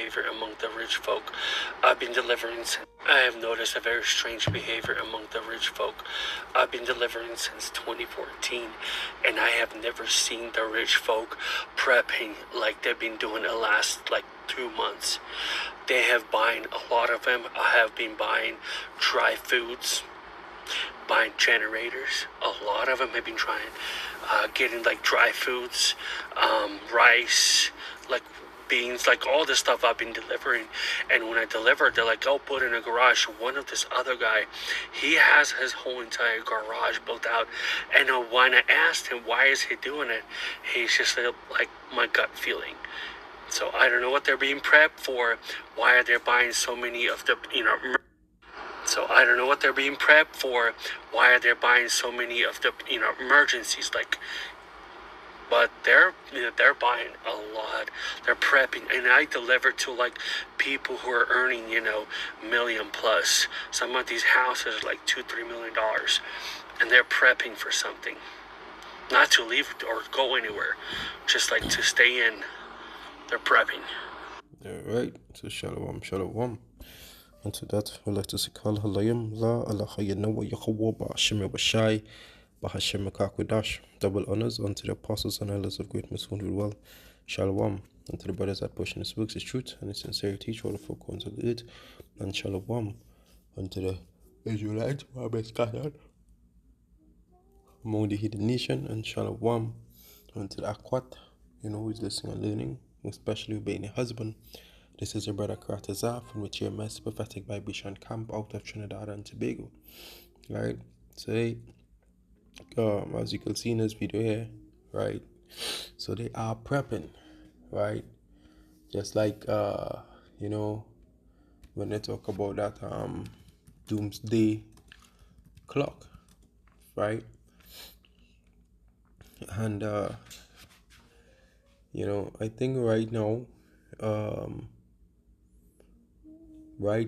behavior among the rich folk I've been delivering since. I have noticed a very strange behavior among the rich folk I've been delivering since 2014, and I have never seen the rich folk prepping like they've been doing the last 2 months. They have buying a lot of them. I have been buying dry foods, buying generators. A lot of them have been trying, getting dry foods, rice, beans, all this stuff I've been delivering. And when I deliver, they're like, "Oh, put in a garage." One of this other guy, he has his whole entire garage built out. And when I asked him why is he doing it, he's just like, my gut feeling. So I don't know what they're being prepped for. Why are they buying so many of the, So I don't know what they're being prepped for. Why are they buying so many of the, emergencies? But they're buying a lot. They're prepping, and I deliver to people who are earning million plus. Some of these houses are $2-3 million, and they're prepping for something, not to leave or go anywhere, just to stay in. They're prepping. Alright, so shalom. And to that, we'd like to say Kal Halayim La Allah Hayanawa Yahawa Ba'ashim Bashai Bahashim Kakwidash. Double honors unto the apostles and elders of great miss wounded well. Shalom. And to the brothers that push in his works, his truth and his sincerity to all the folk ones of the earth. And shalom unto the Israelites who have been scattered among the hidden nation. And shalom unto the Akwat, who is listening and learning, especially being a husband. This is your brother Karatazar from the GMS Prophetic Vibration Camp out of Trinidad and Tobago. Right? Today, as you can see in this video here, right? So they are prepping, right? Just like when they talk about that doomsday clock, right? And I think right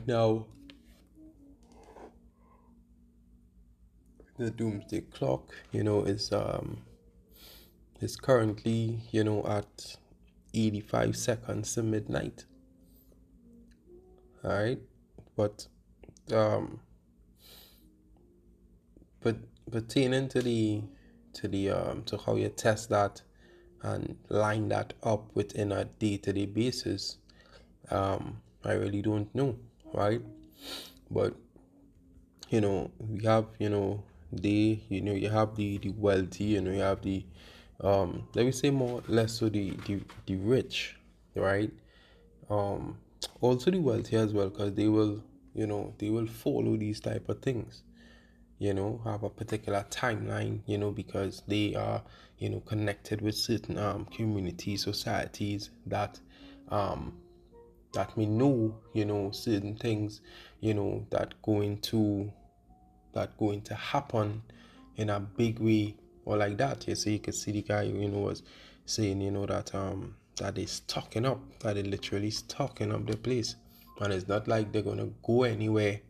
now the doomsday clock is currently at 85 seconds to midnight. All right, but pertaining to how you test that and line that up within a day-to-day basis, I really don't know, right? But we have you have the wealthy, you have the let me say more or less so the rich, right? Also the wealthy as well, because they will follow these type of things, have a particular timeline, because they are connected with certain communities, societies that may know certain things that going to happen in a big way or like that. So you could see the guy was saying that they're stocking up, that they're literally stocking up the place, and it's not like they're gonna go anywhere,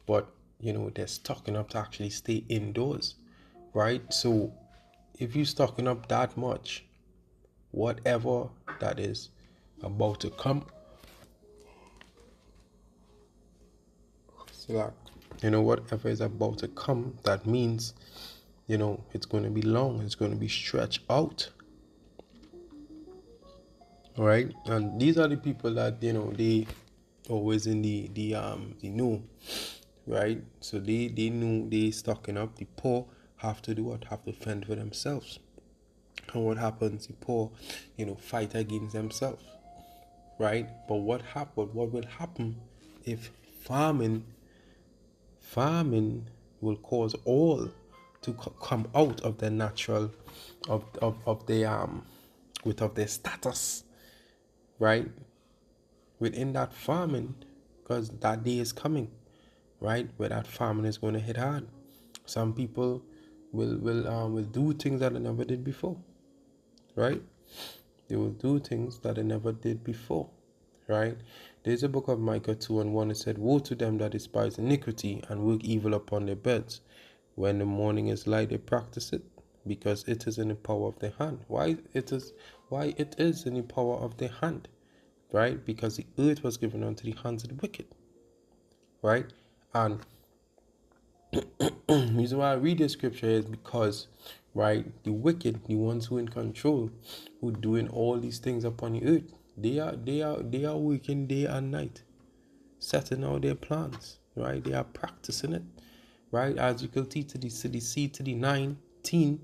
but they're stocking up to actually stay indoors, right? So if you're stocking up that much, whatever that is about to come, whatever is about to come, that means it's going to be long, it's going to be stretched out, right? And these are the people that they always in the know, right? So they know they stocking up. The poor have to do what? Have to fend for themselves. And what happens? The poor fight against themselves, right? But what will happen if famine will cause all to come out of their natural of their status, right? Within that famine, because that day is coming, right? Where that famine is going to hit hard. Some people will do things that they never did before, right? They will do things that they never did before, right? There's a book of Micah 2:1. It said, "Woe to them that despise iniquity and work evil upon their beds. When the morning is light, they practice it, because it is in the power of their hand." Why it is in the power of their hand? right? Because the earth was given unto the hands of the wicked, right? And the reason why I read this scripture is because, right, the wicked, the ones who in control, who doing all these things upon the earth, they are working day and night, setting out their plans, right? They are practicing it, right? As you can see to the 19,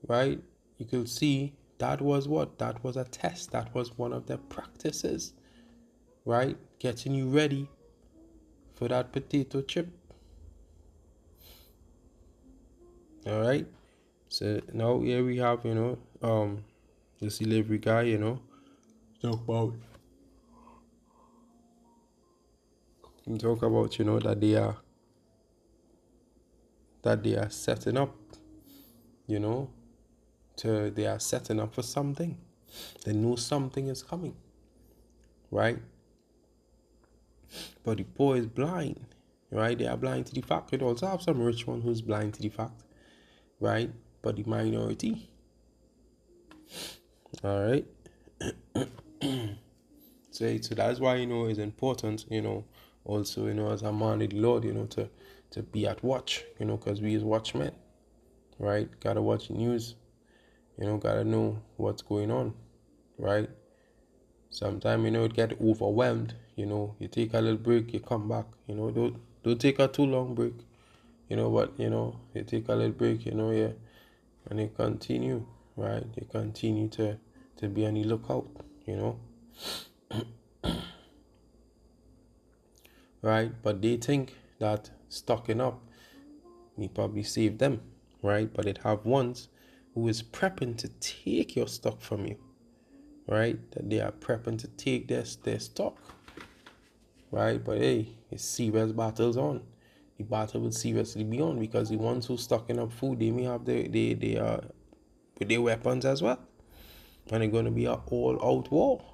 right? You can see that was what? That was a test. That was one of their practices, right? Getting you ready for that potato chip. All right. So now here we have, this delivery guy, talk about that they are setting up, you know, they are setting up for something. They know something is coming, right? But the poor is blind, right? They are blind to the fact. We also have some rich one who's blind to the fact, right? But the minority, all right. So that's why it's important, also as a man of the Lord, to be at watch, because we as watchmen, right? Gotta watch the news, gotta know what's going on, right? Sometimes it get overwhelmed, you take a little break, you come back, don't take a too long break, but you take a little break, yeah, and they continue, right? They continue to be on the lookout, right? But they think that stocking up may probably save them, right? But it have ones who is prepping to take your stock from you, right? That they are prepping to take their stock, right? But hey, it's serious battles on. The battle will seriously be on because the ones who stocking up food, they may have they are with their weapons as well, and it's gonna be an all-out war,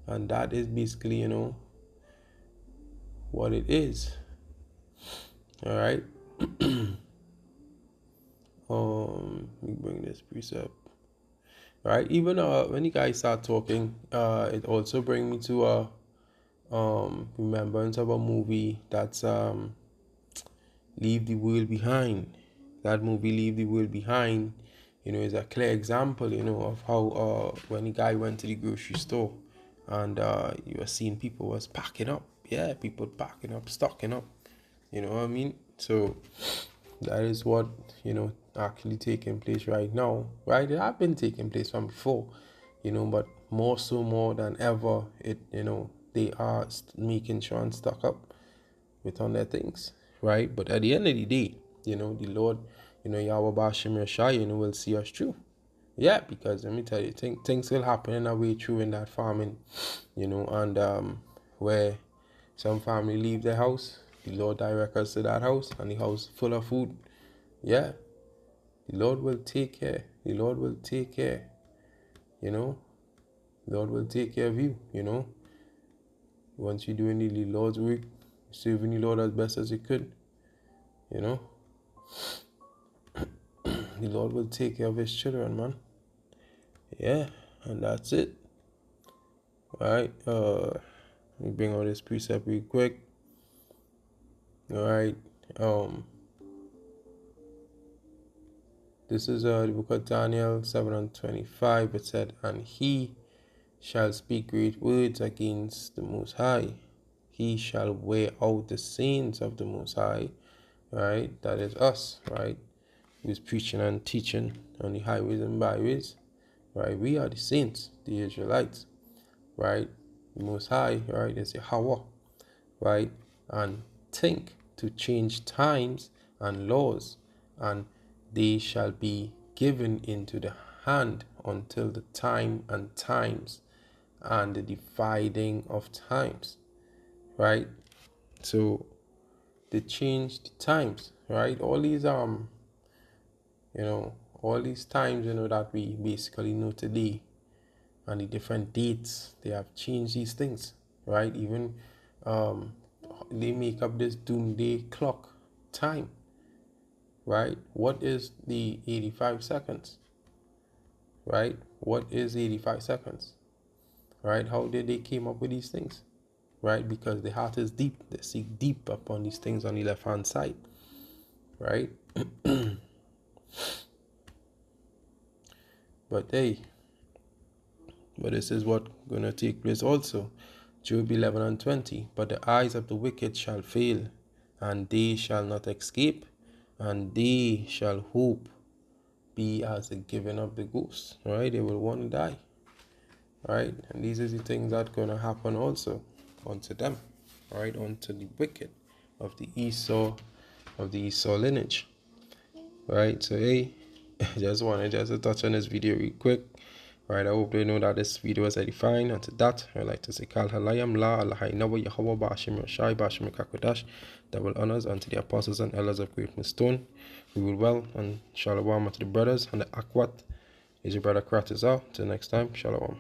and that is basically what it is. All right. Let me bring this precept. Right. Even when you guys start talking, it also brings me to remembrance of a movie that's Leave the World Behind. That movie, Leave the World Behind, is a clear example, of how when the guy went to the grocery store and you were seeing people was packing up. Yeah, people packing up, stocking up. You know what I mean? So that is what, actually taking place right now. Right? It have been taking place from before, but more than ever, they are making sure and stock up with on their things, right? But at the end of the day, the Lord, Yahweh Bashim Yeshai, will see us through. Yeah, because let me tell you, things will happen in a way through in that farming, and where some family leave their house, the Lord direct us to that house, and the house full of food. Yeah, the Lord will take care. The Lord will take care. The Lord will take care of you. Once you're doing the Lord's work, serving the Lord as best as you could, the Lord will take care of His children, man. Yeah, and that's it. All right. Let me bring out this precept real quick. All right. This is the book of Daniel 7:25. It said, "And he shall speak great words against the Most High. He shall wear out the saints of the Most High." Right? That is us, right? Who's preaching and teaching on the highways and byways. Right? We are the saints, the Israelites. Right? The Most High, right, is Yahweh. Right? And think to change times and laws, and they shall be given into the hand until the time and times and the dividing of times, right? So they changed times, right? All these all these times, that we basically know today, and the different dates, they have changed these things, right? Even they make up this doomsday clock time, right? What is the 85 seconds, right? What is 85 seconds? right? How did they came up with these things, right? Because the heart is deep. They seek deep upon these things on the left hand side, right? But hey, but this is what gonna take place also. Job 11 and 20. But the eyes of the wicked shall fail, and they shall not escape, and they shall hope be as the giving of the goose. Right? They will want to die. Right? And these are the things that gonna happen also unto them. Right? Unto the wicked of the Esau lineage. Right? So hey, just wanted to touch on this video real quick. Right, I hope they know that this video was edifying, and to that I like to say Kal Halayam La Allahai Nawa Yahweh Bashim Shai Bashim Kakodash, double honors unto the apostles and elders of Great Stone. We will well and shalom to the brothers and the Akwat is your brother Kratizal. Till next time, shalom.